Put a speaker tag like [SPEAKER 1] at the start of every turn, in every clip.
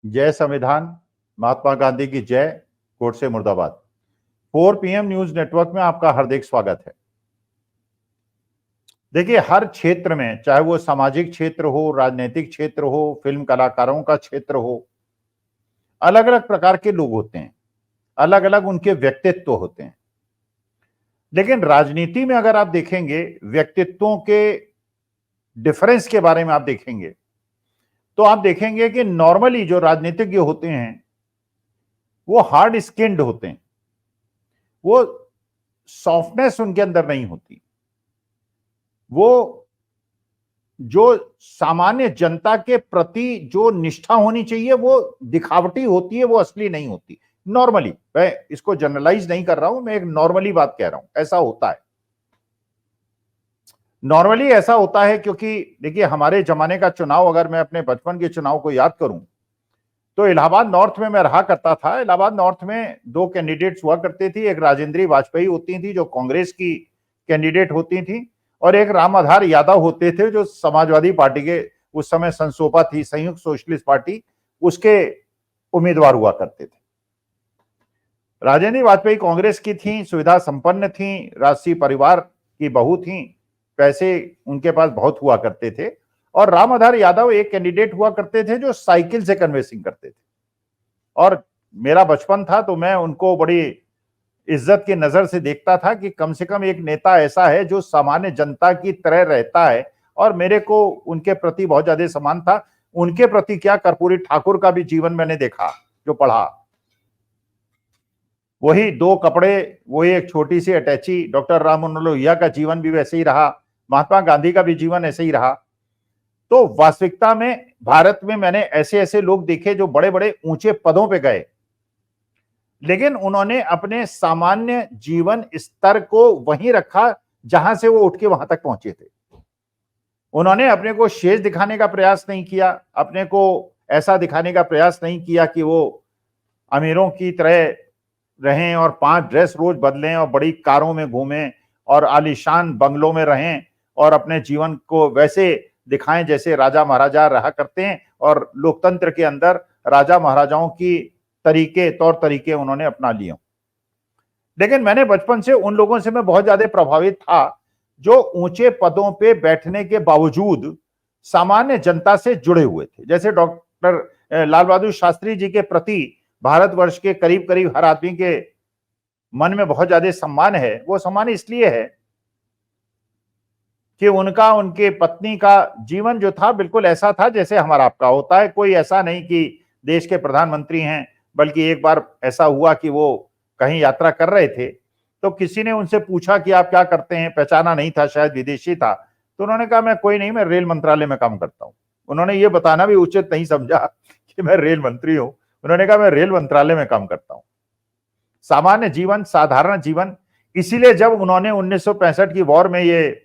[SPEAKER 1] जय संविधान, महात्मा गांधी की जय, कोर्ट से मुर्दाबाद। 4 PM न्यूज नेटवर्क में आपका हार्दिक स्वागत है। देखिए, हर क्षेत्र में, चाहे वो सामाजिक क्षेत्र हो, राजनीतिक क्षेत्र हो, फिल्म कलाकारों का क्षेत्र हो, अलग अलग प्रकार के लोग होते हैं, अलग अलग उनके व्यक्तित्व होते हैं। लेकिन राजनीति में अगर आप देखेंगे, व्यक्तित्वों के डिफरेंस के बारे में आप देखेंगे तो आप देखेंगे कि नॉर्मली जो राजनीतिज्ञ होते हैं वो हार्ड स्किन्ड होते हैं, वो सॉफ्टनेस उनके अंदर नहीं होती, वो जो सामान्य जनता के प्रति जो निष्ठा होनी चाहिए वो दिखावटी होती है, वो असली नहीं होती। नॉर्मली, मैं इसको जनरलाइज नहीं कर रहा हूं, मैं एक नॉर्मली बात कह रहा हूं, ऐसा होता है। नॉर्मली ऐसा होता है क्योंकि देखिए, हमारे जमाने का चुनाव, अगर मैं अपने बचपन के चुनाव को याद करूं तो इलाहाबाद नॉर्थ में मैं रहा करता था। इलाहाबाद नॉर्थ में 2 कैंडिडेट्स हुआ करते थी, एक राजेंद्री वाजपेयी होती थी जो कांग्रेस की कैंडिडेट होती थी, और एक राम आधार यादव होते थे जो समाजवादी पार्टी के, उस समय संसोपा थी, संयुक्त सोशलिस्ट पार्टी, उसके उम्मीदवार हुआ करते थे। राजेंद्री वाजपेयी कांग्रेस की थी, सुविधा संपन्न थी, राजसी परिवार की बहू थी, पैसे उनके पास बहुत हुआ करते थे। और राम आधार यादव एक कैंडिडेट हुआ करते थे जो साइकिल से कन्वेंसिंग करते थे, और मेरा बचपन था तो मैं उनको बड़ी इज्जत की नजर से देखता था कि कम से कम एक नेता ऐसा है जो सामान्य जनता की तरह रहता है, और मेरे को उनके प्रति बहुत ज्यादा सम्मान था। उनके प्रति क्या, कर्पूरी ठाकुर का भी जीवन मैंने देखा, जो पढ़ा, वही 2 कपड़े, वही एक छोटी सी अटैची। डॉक्टर राम मनोहर लोहिया का जीवन भी वैसे ही रहा, महात्मा गांधी का भी जीवन ऐसे ही रहा। तो वास्तविकता में भारत में मैंने ऐसे ऐसे लोग देखे जो बड़े बड़े ऊंचे पदों पे गए, लेकिन उन्होंने अपने सामान्य जीवन स्तर को वहीं रखा जहां से वो उठ के वहां तक पहुंचे थे। उन्होंने अपने को शेष दिखाने का प्रयास नहीं किया, अपने को ऐसा दिखाने का प्रयास नहीं किया कि वो अमीरों की तरह रहें और 5 ड्रेस रोज बदलें और बड़ी कारों में घूमें और आलीशान बंगलों में रहें और अपने जीवन को वैसे दिखाएं जैसे राजा महाराजा रहा करते हैं, और लोकतंत्र के अंदर राजा महाराजाओं की तौर तरीके उन्होंने अपना लिए। लेकिन मैंने बचपन से उन लोगों से मैं बहुत ज्यादा प्रभावित था जो ऊंचे पदों पे बैठने के बावजूद सामान्य जनता से जुड़े हुए थे। जैसे डॉक्टर लाल बहादुर शास्त्री जी के प्रति भारतवर्ष के करीब करीब हर आदमी के मन में बहुत ज्यादा सम्मान है। वो सम्मान इसलिए है कि उनका, उनके पत्नी का जीवन जो था बिल्कुल ऐसा था जैसे हमारा आपका होता है। कोई ऐसा नहीं कि देश के प्रधानमंत्री हैं, बल्कि एक बार ऐसा हुआ कि वो कहीं यात्रा कर रहे थे तो किसी ने उनसे पूछा कि आप क्या करते हैं, पहचाना नहीं था, शायद विदेशी था, तो उन्होंने कहा मैं कोई नहीं, मैं रेल मंत्रालय में काम करता हूं। उन्होंने ये बताना भी उचित नहीं समझा कि मैं रेल मंत्री हूं, उन्होंने कहा मैं रेल मंत्रालय में काम करता हूं। सामान्य जीवन, साधारण जीवन। इसीलिए जब उन्होंने 1965 की वॉर में ये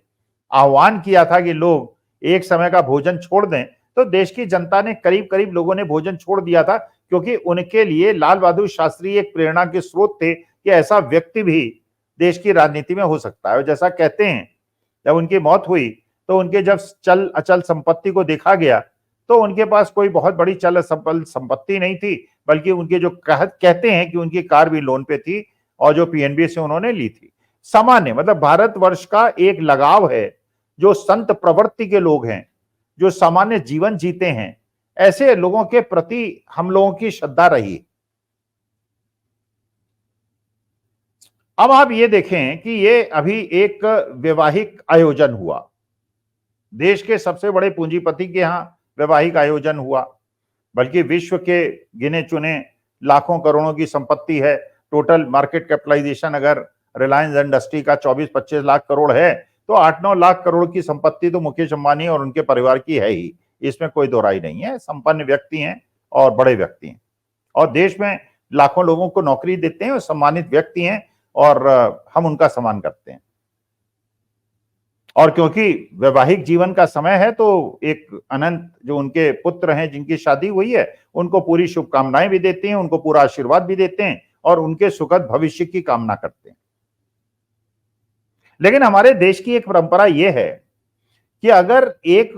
[SPEAKER 1] आह्वान किया था कि लोग एक समय का भोजन छोड़ दें, तो देश की जनता ने, करीब करीब लोगों ने भोजन छोड़ दिया था, क्योंकि उनके लिए लाल बहादुर शास्त्री एक प्रेरणा के स्रोत थे कि ऐसा व्यक्ति भी देश की राजनीति में हो सकता है। और जैसा कहते हैं, जब उनकी मौत हुई तो उनके जब चल अचल संपत्ति को देखा गया तो उनके पास कोई बहुत बड़ी चल संपत्ति नहीं थी, बल्कि उनके जो कहते हैं कि उनकी कार भी लोन पे थी और जो पीएनबी से उन्होंने ली थी। सामान्य, मतलब भारतवर्ष का एक लगाव है, जो संत प्रवृत्ति के लोग हैं, जो सामान्य जीवन जीते हैं, ऐसे लोगों के प्रति हम लोगों की श्रद्धा रही। अब आप ये देखें कि ये अभी एक वैवाहिक आयोजन हुआ, देश के सबसे बड़े पूंजीपति के यहां वैवाहिक आयोजन हुआ, बल्कि विश्व के गिने चुने लाखों करोड़ों की संपत्ति है। टोटल मार्केट कैपिटलाइजेशन अगर रिलायंस इंडस्ट्री का 24-25 लाख करोड़ है, तो 8-9 लाख करोड़ की संपत्ति तो मुकेश अंबानी और उनके परिवार की है ही, इसमें कोई दो राय नहीं है। संपन्न व्यक्ति हैं और बड़े व्यक्ति हैं, और देश में लाखों लोगों को नौकरी देते हैं और सम्मानित व्यक्ति हैं, और हम उनका सम्मान करते हैं। और क्योंकि वैवाहिक जीवन का समय है तो एक अनंत, जो उनके पुत्र हैं जिनकी शादी हुई है, उनको पूरी शुभकामनाएं भी देते हैं, उनको पूरा आशीर्वाद भी देते हैं और उनके सुखद भविष्य की कामना करते हैं। लेकिन हमारे देश की एक परंपरा यह है कि अगर एक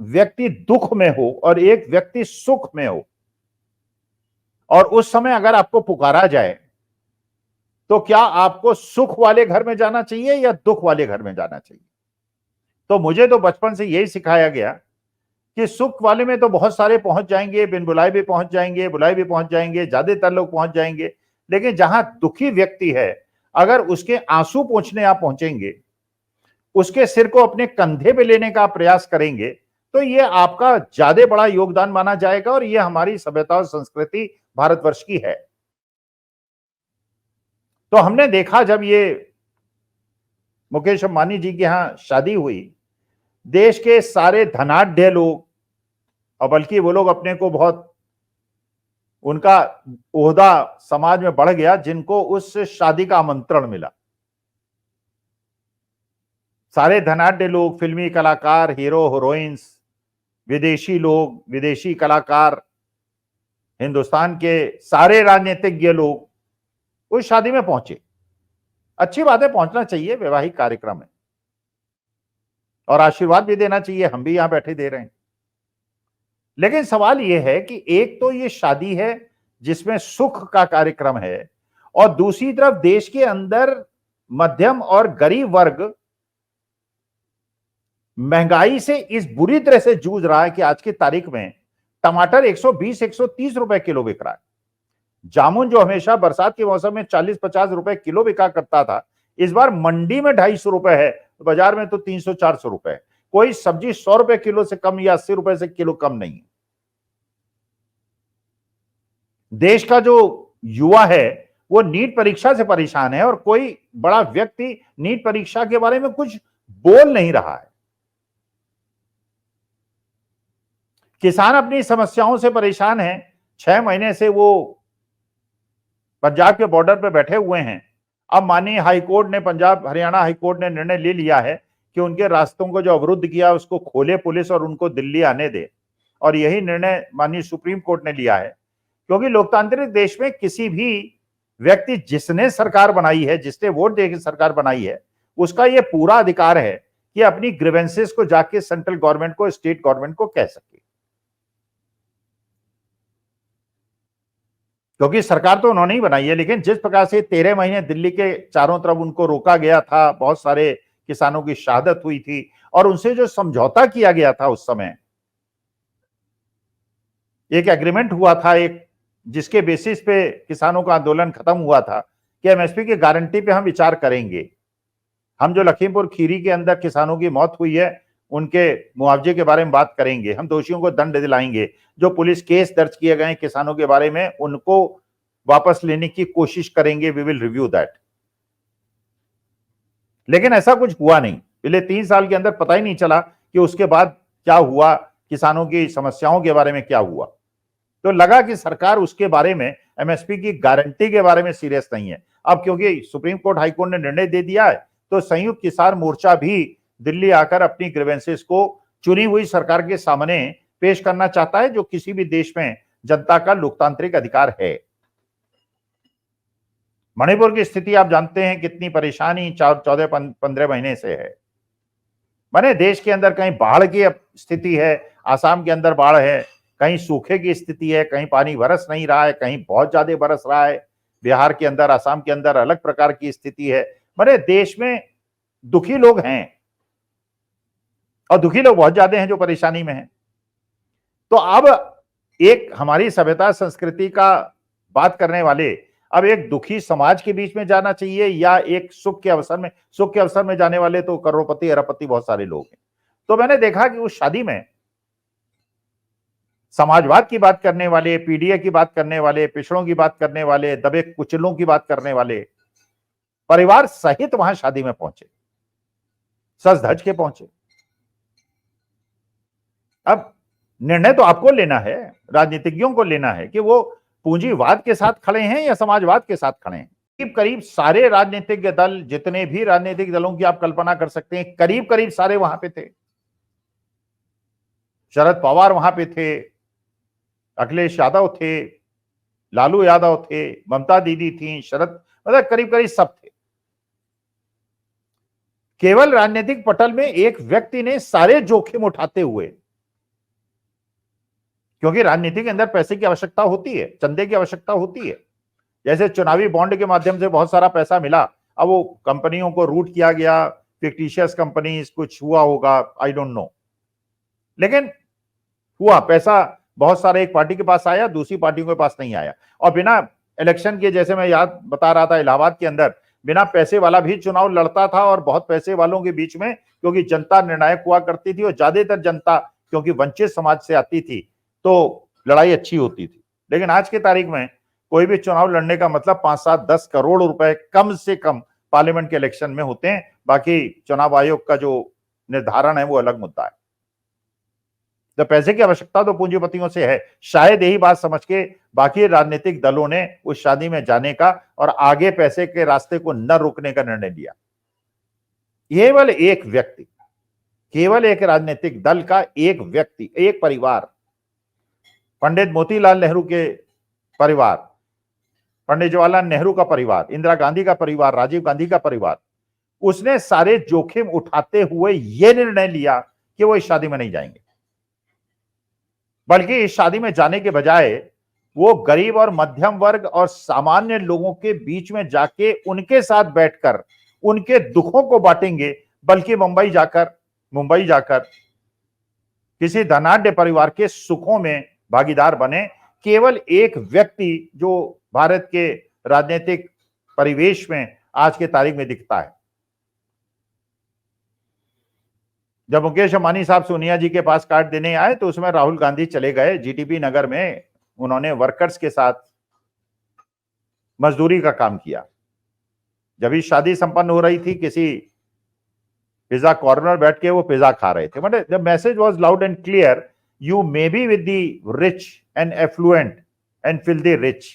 [SPEAKER 1] व्यक्ति दुख में हो और एक व्यक्ति सुख में हो, और उस समय अगर आपको पुकारा जाए तो क्या आपको सुख वाले घर में जाना चाहिए या दुख वाले घर में जाना चाहिए? तो मुझे तो बचपन से यही सिखाया गया कि सुख वाले में तो बहुत सारे पहुंच जाएंगे, बिन बुलाए भी पहुंच जाएंगे, बुलाए भी पहुंच जाएंगे, ज्यादातर लोग पहुंच जाएंगे। लेकिन जहां दुखी व्यक्ति है, अगर उसके आंसू पोंछने आप पहुंचेंगे, उसके सिर को अपने कंधे पे लेने का प्रयास करेंगे, तो ये आपका ज्यादा बड़ा योगदान माना जाएगा और ये हमारी सभ्यता और संस्कृति भारतवर्ष की है। तो हमने देखा जब ये मुकेश अंबानी जी के यहां शादी हुई, देश के सारे धनाढ्य लोग, और बल्कि वो लोग अपने को बहुत, उनका ओहदा समाज में बढ़ गया जिनको उस शादी का आमंत्रण मिला। सारे धनाढ्य लोग, फिल्मी कलाकार, हीरो हीरोइंस, विदेशी लोग, विदेशी कलाकार, हिंदुस्तान के सारे राजनीतिज्ञ लोग उस शादी में पहुंचे। अच्छी बात है, पहुंचना चाहिए, वैवाहिक कार्यक्रम है और आशीर्वाद भी देना चाहिए, हम भी यहां बैठे दे रहे हैं। लेकिन सवाल यह है कि एक तो ये शादी है जिसमें सुख का कार्यक्रम है, और दूसरी तरफ देश के अंदर मध्यम और गरीब वर्ग महंगाई से इस बुरी तरह से जूझ रहा है कि आज की तारीख में टमाटर 120-130 रुपए किलो बिक रहा है। जामुन जो हमेशा बरसात के मौसम में 40-50 रुपए किलो बिका करता था, इस बार मंडी में 250 रुपए है, बाजार में तो 300-400 रुपए है। कोई सब्जी 100 रुपए किलो से कम या 80 रुपए से किलो कम नहीं है। देश का जो युवा है वो नीट परीक्षा से परेशान है और कोई बड़ा व्यक्ति नीट परीक्षा के बारे में कुछ बोल नहीं रहा है। किसान अपनी समस्याओं से परेशान हैं, 6 महीने से वो पंजाब के बॉर्डर पर बैठे हुए हैं। अब माननीय हाईकोर्ट ने, पंजाब हरियाणा हाईकोर्ट ने निर्णय ले लिया है कि उनके रास्तों को जो अवरुद्ध किया उसको खोले पुलिस और उनको दिल्ली आने दे, और यही निर्णय माननीय सुप्रीम कोर्ट ने लिया है। क्योंकि लोकतांत्रिक देश में किसी भी व्यक्ति जिसने सरकार बनाई है, जिसने वोट देकर सरकार बनाई है, उसका यह पूरा अधिकार है कि अपनी ग्रीवेंसेस को जाके सेंट्रल गवर्नमेंट को, स्टेट गवर्नमेंट को कह सके। क्योंकि सरकार तो उन्होंने ही बनाई है, लेकिन जिस प्रकार से 13 महीने दिल्ली के चारों तरफ उनको रोका गया था, बहुत सारे किसानों की शहादत हुई थी, और उनसे जो समझौता किया गया था उस समय, एक एग्रीमेंट हुआ था, एक जिसके बेसिस पे किसानों का आंदोलन खत्म हुआ था कि एमएसपी की गारंटी पे हम विचार करेंगे। हम जो लखीमपुर खीरी के अंदर किसानों की मौत हुई है उनके मुआवजे के बारे में बात करेंगे, हम दोषियों को दंड दिलाएंगे, जो पुलिस केस दर्ज किए गए किसानों के बारे में उनको वापस लेने की कोशिश करेंगे, वी विल रिव्यू दैट। लेकिन ऐसा कुछ हुआ नहीं। पिछले 3 साल के अंदर पता ही नहीं चला कि उसके बाद क्या हुआ, किसानों की समस्याओं के बारे में क्या हुआ। तो लगा कि सरकार उसके बारे में, एमएसपी की गारंटी के बारे में सीरियस नहीं है। अब क्योंकि सुप्रीम कोर्ट, हाई कोर्ट ने निर्णय दे दिया है, तो संयुक्त किसान मोर्चा भी दिल्ली आकर अपनी ग्रीवेंसेस को चुनी हुई सरकार के सामने पेश करना चाहता है, जो किसी भी देश में जनता का लोकतांत्रिक अधिकार है। मणिपुर की स्थिति आप जानते हैं कितनी परेशानी 14-15 महीने से है। माने देश के अंदर कहीं बाढ़ की स्थिति है, आसाम के अंदर बाढ़ है, कहीं सूखे की स्थिति है, कहीं पानी बरस नहीं रहा है, कहीं बहुत ज्यादा बरस रहा है। बिहार के अंदर, आसाम के अंदर अलग प्रकार की स्थिति है। माने देश में दुखी लोग हैं, और दुखी लोग बहुत ज्यादा हैं जो परेशानी में हैं। तो अब एक हमारी सभ्यता संस्कृति का बात करने वाले अब एक दुखी समाज के बीच में जाना चाहिए या एक सुख के अवसर में जाने वाले तो करोड़पति अरबपति बहुत सारे लोग हैं। तो मैंने देखा कि उस शादी में समाजवाद की बात करने वाले, पीडीए की बात करने वाले, पिछड़ों की बात करने वाले, दबे कुचलों की बात करने वाले परिवार सहित वहां शादी में पहुंचे, सज धज के पहुंचे। अब निर्णय तो आपको लेना है, राजनीतिज्ञों को लेना है कि वो पूंजीवाद के साथ खड़े हैं या समाजवाद के साथ खड़े हैं। करीब करीब सारे राजनीतिक दल, जितने भी राजनीतिक दलों की आप कल्पना कर सकते हैं, करीब करीब सारे वहां पे थे। शरद पवार वहां पे थे, अखिलेश यादव थे, लालू यादव थे, ममता दीदी थी, मतलब करीब करीब सब थे। केवल राजनीतिक पटल में एक व्यक्ति ने सारे जोखिम उठाते हुए क्योंकि राजनीति के अंदर पैसे की आवश्यकता होती है, चंदे की आवश्यकता होती है। जैसे चुनावी बॉन्ड के माध्यम से बहुत सारा पैसा मिला, अब वो कंपनियों को रूट किया गया, फिक्टिशियस कंपनीज, कुछ हुआ होगा, आई डोंट नो, लेकिन हुआ पैसा बहुत सारे एक पार्टी के पास आया, दूसरी पार्टियों के पास नहीं आया। और बिना इलेक्शन के, जैसे मैं याद बता रहा था, इलाहाबाद के अंदर बिना पैसे वाला भी चुनाव लड़ता था, और बहुत पैसे वालों के बीच में, क्योंकि जनता निर्णायक हुआ करती थी और ज्यादातर जनता क्योंकि वंचित समाज से आती थी, तो लड़ाई अच्छी होती थी। लेकिन आज की तारीख में कोई भी चुनाव लड़ने का मतलब 5, 7, 10 करोड़ रुपए कम से कम पार्लियामेंट के इलेक्शन में होते हैं। बाकी चुनाव आयोग का जो निर्धारण है वो अलग मुद्दा है। तो पैसे की आवश्यकता तो पूंजीपतियों से है। शायद यही बात समझ के बाकी राजनीतिक दलों ने उस शादी में जाने का और आगे पैसे के रास्ते को न रोकने का निर्णय लिया। केवल एक व्यक्ति, केवल एक राजनीतिक दल का एक व्यक्ति, एक परिवार, पंडित मोतीलाल नेहरू के परिवार, पंडित जवाहरलाल नेहरू का परिवार, इंदिरा गांधी का परिवार, राजीव गांधी का परिवार, उसने सारे जोखिम उठाते हुए यह निर्णय लिया कि वो इस शादी में नहीं जाएंगे, बल्कि इस शादी में जाने के बजाय वो गरीब और मध्यम वर्ग और सामान्य लोगों के बीच में जाके उनके साथ बैठकर उनके दुखों को बांटेंगे, बल्कि मुंबई जाकर किसी धनाढ्य परिवार के सुखों में भागीदार बने। केवल एक व्यक्ति जो भारत के राजनीतिक परिवेश में आज के तारीख में दिखता है। जब मुकेश अंबानी साहब सोनिया जी के पास कार्ड देने आए तो उसमें राहुल गांधी चले गए जीटीबी नगर में, उन्होंने वर्कर्स के साथ मजदूरी का काम किया। जब ये शादी संपन्न हो रही थी, किसी पिज्जा कॉर्नर बैठ के वो पिज्जा खा रहे थे। मतलब the message was loud and clear, you may be with the rich and affluent and filthy rich,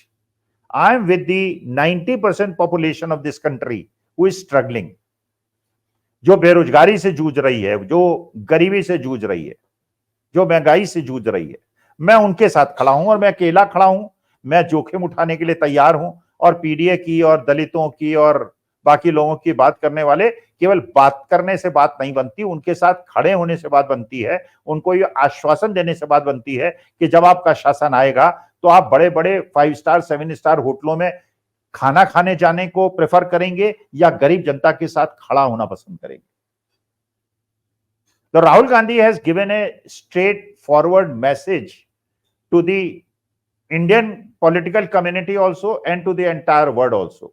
[SPEAKER 1] I am with the 90% population of this country who is struggling, जो बेरोजगारी से जूझ रही है, जो गरीबी से जूझ रही है, जो महंगाई से जूझ रही है। मैं उनके साथ खड़ा हूं और मैं अकेला खड़ा हूं, मैं जोखिम उठाने के लिए तैयार हूं। और पीडीए की और दलितों की और बाकी लोगों की बात करने वाले, केवल बात करने से बात नहीं बनती, उनके साथ खड़े होने से बात बनती है। उनको ये आश्वासन देने से बात बनती है कि जब आपका शासन आएगा तो आप बड़े बड़े 5 स्टार 7 स्टार होटलों में खाना खाने जाने को प्रेफर करेंगे या गरीब जनता के साथ खड़ा होना पसंद करेंगे। तो Rahul Gandhi has given a straightforward message to the Indian political community also and to the entire world also,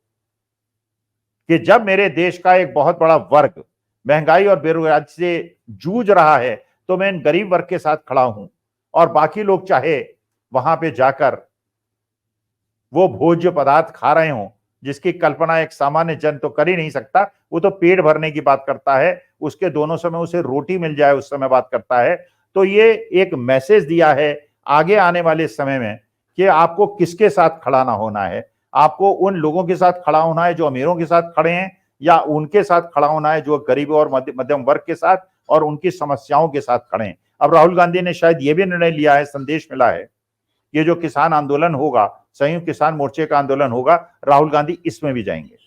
[SPEAKER 1] कि जब मेरे देश का एक बहुत बड़ा वर्ग महंगाई और बेरोजगारी से जूझ रहा है तो मैं इन गरीब वर्ग के साथ खड़ा हूं। और बाकी लोग चाहे वहां पे जाकर वो भोज्य पदार्थ खा रहे हों, जिसकी कल्पना एक सामान्य जन तो कर ही नहीं सकता। वो तो पेट भरने की बात करता है, उसके दोनों समय उसे रोटी मिल जाए उस समय बात करता है। तो ये एक मैसेज दिया है आगे आने वाले समय में कि आपको किसके साथ खड़ा ना होना है। आपको उन लोगों के साथ खड़ा होना है जो अमीरों के साथ खड़े हैं, या उनके साथ खड़ा होना है जो गरीब और मध्यम वर्ग के साथ और उनकी समस्याओं के साथ खड़े हैं। अब राहुल गांधी ने शायद ये भी निर्णय लिया है, संदेश मिला है, ये जो किसान आंदोलन होगा, संयुक्त किसान मोर्चे का आंदोलन होगा, राहुल गांधी इसमें भी जाएंगे।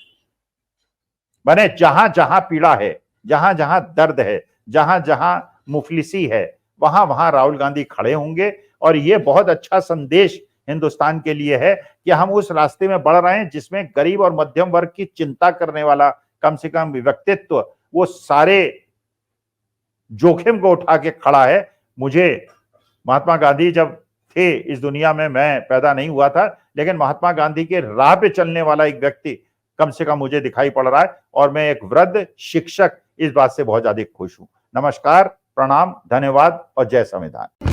[SPEAKER 1] माने जहां जहां पीड़ा है, जहां जहां दर्द है, जहां जहां मुफलिसी है, वहां वहां राहुल गांधी खड़े होंगे। और ये बहुत अच्छा संदेश हिंदुस्तान के लिए है कि हम उस रास्ते में बढ़ रहे हैं जिसमें गरीब और मध्यम वर्ग की चिंता करने वाला कम से कम व्यक्तित्व वो सारे जोखिम को उठा के खड़ा है। मुझे महात्मा गांधी जब थे इस दुनिया में, मैं पैदा नहीं हुआ था, लेकिन महात्मा गांधी के राह पे चलने वाला एक व्यक्ति कम से कम मुझे दिखाई पड़ रहा है। और मैं एक वृद्ध शिक्षक इस बात से बहुत ज्यादा खुश हूं। नमस्कार, प्रणाम, धन्यवाद और जय संविधान।